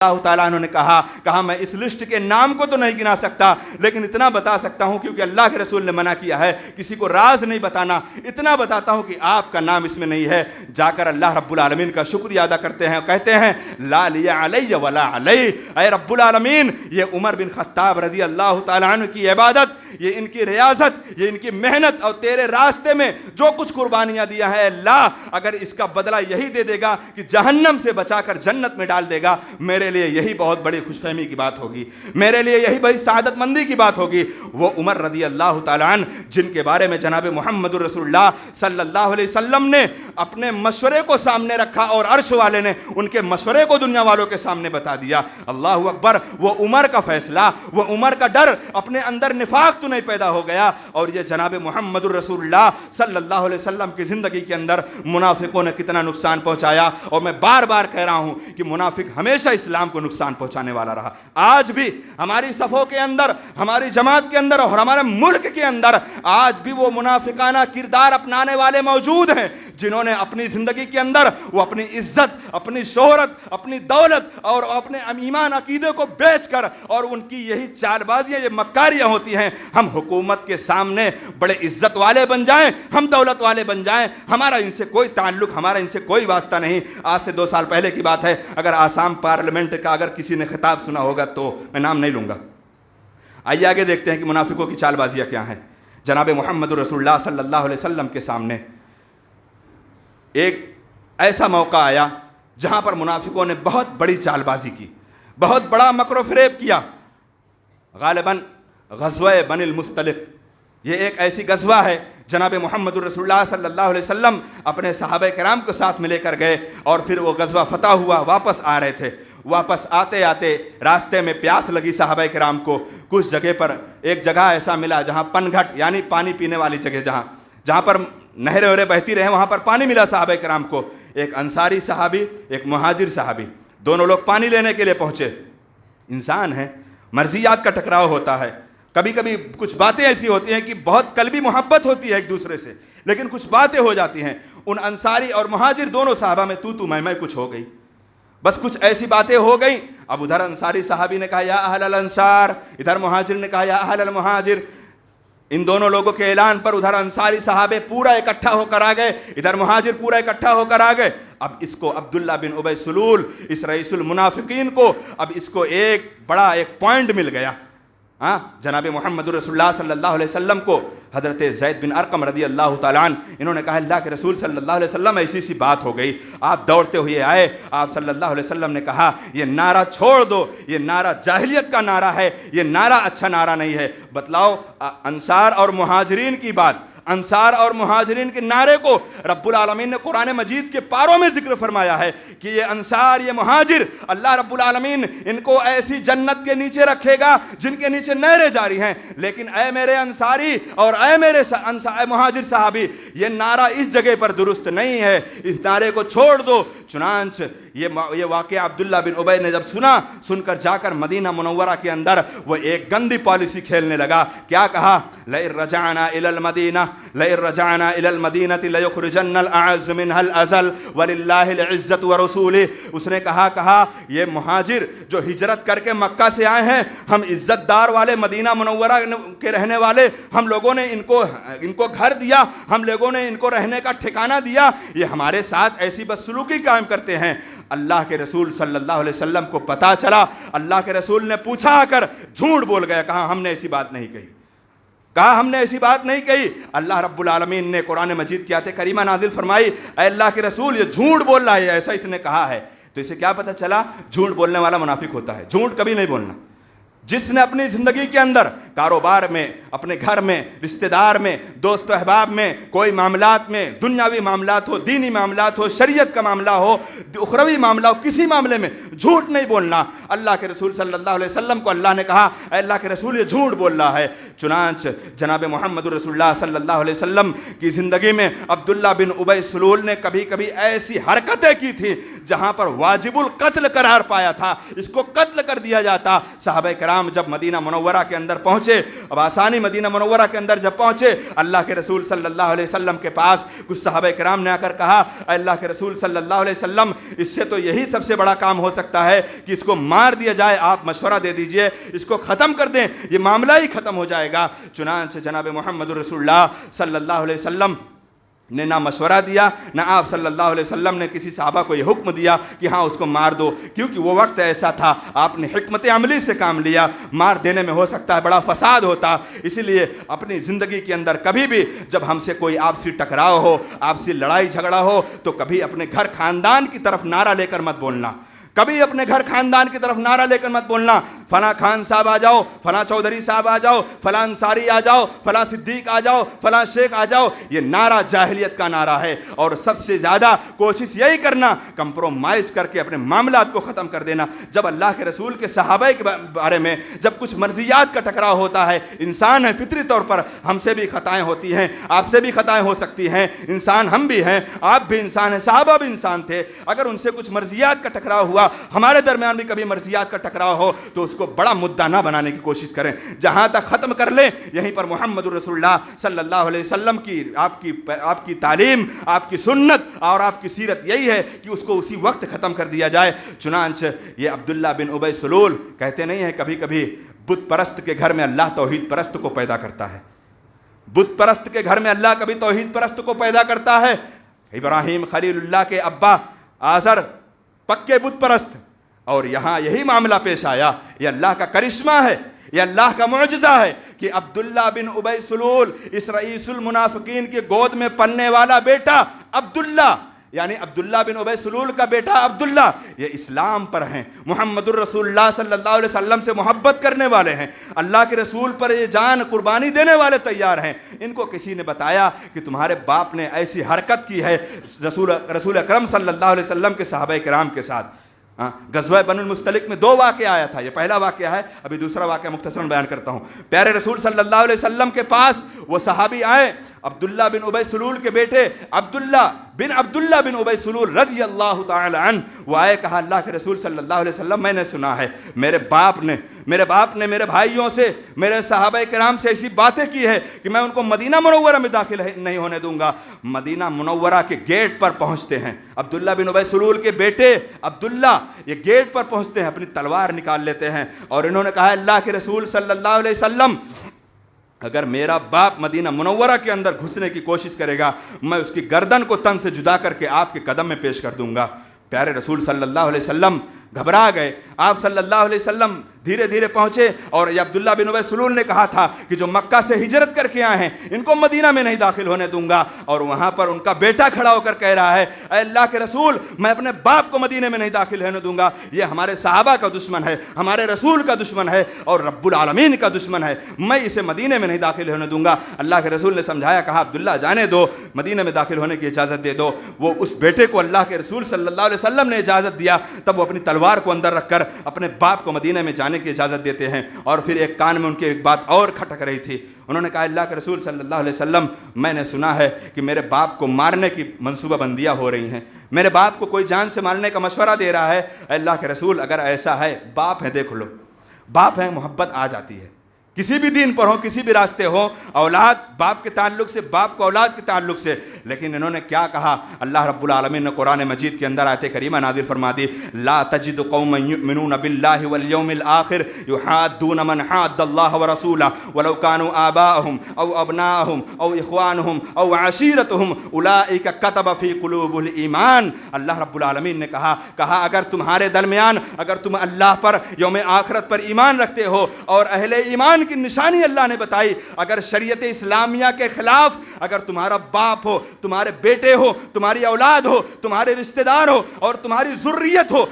اللہ تعالیٰ عنہ نے کہا میں اس لسٹ کے نام کو تو نہیں گنا سکتا، لیکن اتنا بتا سکتا ہوں کیونکہ اللہ کے رسول نے منع کیا ہے کسی کو راز نہیں بتانا، اتنا بتاتا ہوں کہ آپ کا نام اس میں نہیں ہے۔ جا کر اللہ رب العالمین کا شکریہ ادا کرتے ہیں، کہتے ہیں لا لی علی ولا علی، اے رب العالمین یہ عمر بن خطاب رضی اللہ تعالیٰ عنہ کی عبادت، یہ ان کی ریاضت، یہ ان کی محنت اور تیرے راستے میں جو کچھ قربانیاں دیا ہے اللہ، اگر اس کا بدلہ یہی دے دے گا کہ جہنم سے بچا کر جنت میں ڈال دے گا، میرے لیے یہی بہت بڑی خوش فہمی کی بات ہوگی، میرے لیے یہی بڑی سعادت مندی کی بات ہوگی۔ وہ عمر رضی اللہ تعالیٰ عنہ جن کے بارے میں جناب محمد رسول اللہ صلی اللہ علیہ وسلم نے اپنے مشورے کو سامنے رکھا اور عرش والے نے ان کے مشورے کو دنیا والوں کے سامنے بتا دیا۔ اللہ اکبر، وہ عمر کا فیصلہ، وہ عمر کا ڈر، اپنے اندر نفاق تو نہیں پیدا ہو گیا، اور یہ جناب محمد رسول اللہ صلی اللہ علیہ وسلم کی زندگی کے اندر منافقوں نے کتنا نقصان پہنچایا۔ اور میں بار بار کہہ رہا ہوں کہ منافق ہمیشہ اسلام کو نقصان پہنچانے والا رہا۔ آج بھی ہماری صفوں کے اندر، ہماری جماعت کے اندر اور ہمارے ملک کے اندر آج بھی وہ منافقانہ کردار اپنانے والے موجود ہیں جنہوں نے اپنی زندگی کے اندر وہ اپنی عزت، اپنی شہرت، اپنی دولت اور اپنے ایمان عقیدے کو بیچ کر، اور ان کی یہی چال بازیاں، یہ مکاریاں ہوتی ہیں، ہم حکومت کے سامنے بڑے عزت والے بن جائیں، ہم دولت والے بن جائیں، ہمارا ان سے کوئی تعلق، ہمارا ان سے کوئی واسطہ نہیں۔ آج سے 2 سال پہلے کی بات ہے، اگر آسام پارلیمنٹ کا اگر کسی نے خطاب سنا ہوگا تو میں نام نہیں لوں گا۔ آئیے آگے دیکھتے ہیں کہ منافقوں کی چال بازیاں کیا ہیں۔ جناب محمد رسول اللہ صلی اللہ علیہ وسلم کے سامنے ایک ایسا موقع آیا جہاں پر منافقوں نے بہت بڑی چال بازی کی، بہت بڑا مکر و فریب کیا۔ غالباً غزوہ بنی المصطلق، یہ ایک ایسی غزوہ ہے جناب محمد رسول اللہ صلی اللہ علیہ وسلم اپنے صحابہ کرام کو ساتھ میں لے کر گئے، اور پھر وہ غزوہ فتح ہوا، واپس آ رہے تھے۔ واپس آتے آتے راستے میں پیاس لگی صحابہ کرام کو، کچھ جگہ پر ایک جگہ ایسا ملا جہاں پن گھٹ یعنی پانی پینے والی جگہ، جہاں پر نہریں وہریں بہتی رہیں، وہاں پر پانی ملا صحابہ کرام کو۔ ایک انصاری صحابی، ایک مہاجر صحابی، دونوں لوگ پانی لینے کے لیے پہنچے۔ انسان ہے، مرضیات کا ٹکراؤ ہوتا ہے، کبھی کبھی کچھ باتیں ایسی ہوتی ہیں کہ بہت قلبی محبت ہوتی ہے ایک دوسرے سے، لیکن کچھ باتیں ہو جاتی ہیں۔ ان انصاری اور مہاجر دونوں صحابہ میں تو میں کچھ ہو گئی، بس کچھ ایسی باتیں ہو گئیں۔ اب ادھر انصاری صحابی نے کہا یا اہل الانصار، ادھر مہاجر نے کہا یا اہل المہاجر۔ ان دونوں لوگوں کے اعلان پر ادھر انصاری صحابے پورا اکٹھا ہو کر آ گئے، ادھر مہاجر پورا اکٹھا ہو کر آ گئے۔ اب اس کو عبداللہ بن ابی سلول، اس رئیس المنافقین کو، اب اس کو ایک بڑا پوائنٹ مل گیا۔ جناب محمد رسول اللہ صلی اللہ علیہ وسلم کو حضرت زید بن ارقم رضی اللہ تعالیٰ عنہ انہوں نے کہا اللہ کے رسول صلی اللہ علیہ وسلم ایسی سی بات ہو گئی۔ آپ دوڑتے ہوئے آئے، آپ صلی اللہ علیہ وسلم نے کہا یہ نعرہ چھوڑ دو، یہ نعرہ جاہلیت کا نعرہ ہے، یہ نعرہ اچھا نعرہ نہیں ہے۔ بتلاؤ، انصار اور مہاجرین کی بات، انصار اور مہاجرین کے نعرے کو رب العالمین نے قرآن مجید کے پاروں میں ذکر فرمایا ہے کہ یہ انصار، یہ مہاجر، اللہ رب العالمین ان کو ایسی جنت کے نیچے رکھے گا جن کے نیچے نہریں جاری ہیں۔ لیکن اے میرے انصاری اور اے میرے مہاجر صحابی، یہ نعرہ اس جگہ پر درست نہیں ہے، اس نعرے کو چھوڑ دو۔ چنانچہ یہ واقعہ عبداللہ بن ابی نے جب سن کر جا کر مدینہ منورہ کے اندر وہ ایک گندی پالیسی کھیلنے لگا۔ کیا کہا؟ لئن رجعنا الى المدینہ لئن رجعنا الى المدینہ لیخرجن الاعز منها الاذل وللہ العزت ورسولہ۔ اس نے کہا یہ مہاجر جو ہجرت کر کے مکہ سے آئے ہیں، ہم عزت دار والے مدینہ منورہ کے رہنے والے، ہم لوگوں نے ان کو گھر دیا، ہم لوگوں نے ان کو رہنے کا ٹھکانہ دیا، یہ ہمارے ساتھ ایسی بدسلوکی قائم کرتے ہیں۔ اللہ کے رسول صلی اللہ علیہ وسلم کو پتا چلا، اللہ کے رسول نے پوچھا آ کر، جھوٹ بول گیا، کہا ہم نے ایسی بات نہیں کہی، کہا ہم نے ایسی بات نہیں کہی۔ اللہ رب العالمین نے قرآن مجید کی آیت کریمہ نازل فرمائی، اے اللہ کے رسول یہ جھوٹ بول رہا ہے، ایسا اس نے کہا ہے۔ تو اسے کیا پتا چلا؟ جھوٹ بولنے والا منافق ہوتا ہے، جھوٹ کبھی نہیں بولنا۔ جس نے اپنی زندگی کے اندر، کاروبار میں، اپنے گھر میں، رشتہ دار میں، دوست و احباب میں، کوئی معاملات میں، دنیاوی معاملات ہو، دینی معاملات ہو، شریعت کا معاملہ ہو، اخروی معاملہ ہو، کسی معاملے میں جھوٹ نہیں بولنا۔ اللہ کے رسول صلی اللہ علیہ وسلم کو اللہ نے کہا اے اللہ کے رسول یہ جھوٹ بول رہا ہے۔ چنانچہ جناب محمد رسول اللہ صلی اللہ علیہ وسلم کی زندگی میں عبداللہ بن ابی سلول نے کبھی کبھی ایسی حرکتیں کی تھی جہاں پر واجب القتل قرار پایا تھا، اس کو قتل کر دیا جاتا۔ صحابہ کرام جب مدینہ منورہ کے اندر پہنچے، اب آسانی مدینہ منورہ کے اندر جب پہنچے، اللہ کے رسول صلی اللہ علیہ وسلم کے پاس کچھ صحابہ کرام نے آ کر کہا اے اللہ کے رسول صلی اللہ علیہ وسلم اس سے تو یہی سب سے بڑا کام ہو سکتا ہے کہ اس کو مار دیا جائے، آپ مشورہ دے دیجئے، اس کو ختم کر دیں، یہ معاملہ ہی ختم ہو جائے گا۔ چنانچہ جناب محمد رسول اللہ صلی اللہ علیہ وسلم نے نہ مشورہ دیا، نہ آپ صلی اللہ علیہ وسلم نے کسی صحابہ کو یہ حکم دیا کہ ہاں اس کو مار دو، کیونکہ وہ وقت ایسا تھا، آپ نے حکمت عملی سے کام لیا، مار دینے میں ہو سکتا ہے بڑا فساد ہوتا۔ اسی لیے اپنی زندگی کے اندر کبھی بھی جب ہم سے کوئی آپسی ٹکراؤ ہو، آپسی لڑائی جھگڑا ہو، تو کبھی اپنے گھر خاندان کی طرف نعرہ لے کر مت بولنا، کبھی اپنے گھر خاندان کی طرف نعرہ لے کر مت بولنا، فلاں خان صاحب آ جاؤ، فلاں چودھری صاحب آ جاؤ، فلاں انصاری آ جاؤ، فلاں صدیق آ جاؤ، فلاں شیخ آ جاؤ، یہ نعرہ جاہلیت کا نعرہ ہے۔ اور سب سے زیادہ کوشش یہی کرنا کمپرومائز کر کے اپنے معاملات کو ختم کر دینا۔ جب اللہ کے رسول کے صحابہ کے بارے میں جب کچھ مرضیات کا ٹکراؤ ہوتا ہے، انسان ہے فطری طور پر، ہم سے بھی خطائیں ہوتی ہیں، آپ سے بھی خطائیں ہو سکتی ہیں، انسان ہم بھی ہیں، آپ بھی انسان ہیں، صحابہ بھی انسان تھے۔ اگر ان سے کچھ مرضیات کا ٹکراؤ ہوا، ہمارے درمیان بھی کبھی مرضیات کا ٹکراؤ ہو، تو اس کو بڑا مدعا نہ بنانے کی کوشش کریں، جہاں تک ختم کر لیں۔ یہیں پر محمد رسول اللہ صلی اللہ علیہ وسلم کی آپ کی تعلیم، آپ کی سنت اور آپ کی سیرت یہی ہے کہ اس کو اسی وقت ختم کر دیا جائے۔ چنانچہ یہ عبداللہ بن ابی سلول کہتے نہیں ہیں کبھی کبھی بت پرست کے گھر میں اللہ توحید پرست کو پیدا کرتا ہے، بت پرست کے گھر میں اللہ کبھی توحید پرست کو پیدا کرتا ہے۔ ابراہیم خلیل اللہ کے ابا آزر پکے بت پرست، اور یہاں یہی معاملہ پیش آیا۔ یہ اللہ کا کرشمہ ہے، یہ اللہ کا معجزہ ہے کہ عبداللہ بن ابی سلول اس رئیس المنافقین کی گود میں پلنے والا بیٹا عبداللہ، یعنی عبداللہ بن ابی سلول کا بیٹا عبداللہ، یہ اسلام پر ہیں، محمد الرسول اللہ صلی اللہ علیہ وسلم سے محبت کرنے والے ہیں، اللہ کے رسول پر یہ جان قربانی دینے والے تیار ہیں۔ ان کو کسی نے بتایا کہ تمہارے باپ نے ایسی حرکت کی ہے رسول اکرم صلی اللہ علیہ وسلم کے صحابہ کرام کے ساتھ۔ غزوہ بنو المستلق میں 2 واقعہ آیا تھا، یہ پہلا واقعہ ہے، ابھی دوسرا واقعہ مختصراً بیان کرتا ہوں۔ پیارے رسول صلی اللہ علیہ وسلم کے پاس وہ صحابی آئے، عبداللہ بن ابی سلول کے بیٹے عبداللہ بن ابی سلول رضی اللہ تعالی عنہ، وہ آئے، کہا اللہ کے رسول صلی اللہ علیہ وسلم میں نے سنا ہے میرے باپ نے میرے بھائیوں سے، میرے صحابہ کرام سے ایسی باتیں کی ہے کہ میں ان کو مدینہ منورہ میں داخل نہیں ہونے دوں گا۔ مدینہ منورہ کے گیٹ پر پہنچتے ہیں عبداللہ بن ابی سلول کے بیٹے عبداللہ، یہ گیٹ پر پہنچتے ہیں، اپنی تلوار نکال لیتے ہیں، اور انہوں نے کہا اللہ کے رسول صلی اللہ علیہ وسلم اگر میرا باپ مدینہ منورہ کے اندر گھسنے کی کوشش کرے گا، میں اس کی گردن کو تن سے جدا کر کے آپ کے قدم میں پیش کر دوں گا۔ پیارے رسول صلی اللہ علیہ وسلم گھبرا گئے، آپ صلی اللہ علیہ وسلم دھیرے دھیرے پہنچے، اور یہ عبداللہ بن ابی سلول نے کہا تھا کہ جو مکہ سے ہجرت کر کے آئے ہیں ان کو مدینہ میں نہیں داخل ہونے دوں گا، اور وہاں پر ان کا بیٹا کھڑا ہو کر کہہ رہا ہے اے اللہ کے رسول میں اپنے باپ کو مدینہ میں نہیں داخل ہونے دوں گا، یہ ہمارے صحابہ کا دشمن ہے، ہمارے رسول کا دشمن ہے اور رب العالمین کا دشمن ہے، میں اسے مدینہ میں نہیں داخل ہونے دوں گا۔ اللہ کے رسول نے سمجھایا، کہا عبداللہ جانے دو، مدینہ میں داخل ہونے کی اجازت دے دو۔ وہ اس بیٹے کو اللہ کے رسول صلی اللہ علیہ وسلم نے اجازت دیا، تب وہ اپنی تلوار کو اندر رکھ کر اپنے باپ کو مدینہ میں جانے کی اجازت دیتے ہیں۔ اور پھر ایک کان میں ان کے ایک بات اور کھٹک رہی تھی، انہوں نے کہا اللہ کے رسول صلی اللہ علیہ وسلم میں نے سنا ہے کہ میرے باپ کو مارنے کی منصوبہ بندیاں ہو رہی ہیں، میرے باپ کو کوئی جان سے مارنے کا مشورہ دے رہا ہے۔ اللہ کے رسول اگر ایسا ہے، باپ ہے، دیکھ لو، باپ ہے، محبت آ جاتی ہے، کسی بھی دین پر ہو، کسی بھی راستے ہو، اولاد باپ کے تعلق سے، باپ کو اولاد کے تعلق سے۔ لیکن انہوں نے کیا کہا، اللہ رب العالمین نے قرآن مجید کے اندر آیت کریمہ نازل فرما دی، لا تجد قوما یؤمنون باللہ والیوم الآخر یحادون من حاد اللہ ورسولہ ولو كانوا آباءهم او ابناءهم او اخوانهم او عشیرتهم اولئک کتب فی قلوب الایمان۔ اللہ رب العالمین نے کہا اگر تمہارے درمیان، اگر تم اللہ پر، یوم آخرت پر ایمان رکھتے ہو، اور اہل ایمان کی نشانی اللہ نے بتائی، اگر شریعت اسلامیہ کے خلاف اگر تمہارا باپ ہو، تمہارے بیٹے ہو، تمہاری اولاد ہو، تمہارے رشتہ دار ہو اور تمہاری ذریت ہو،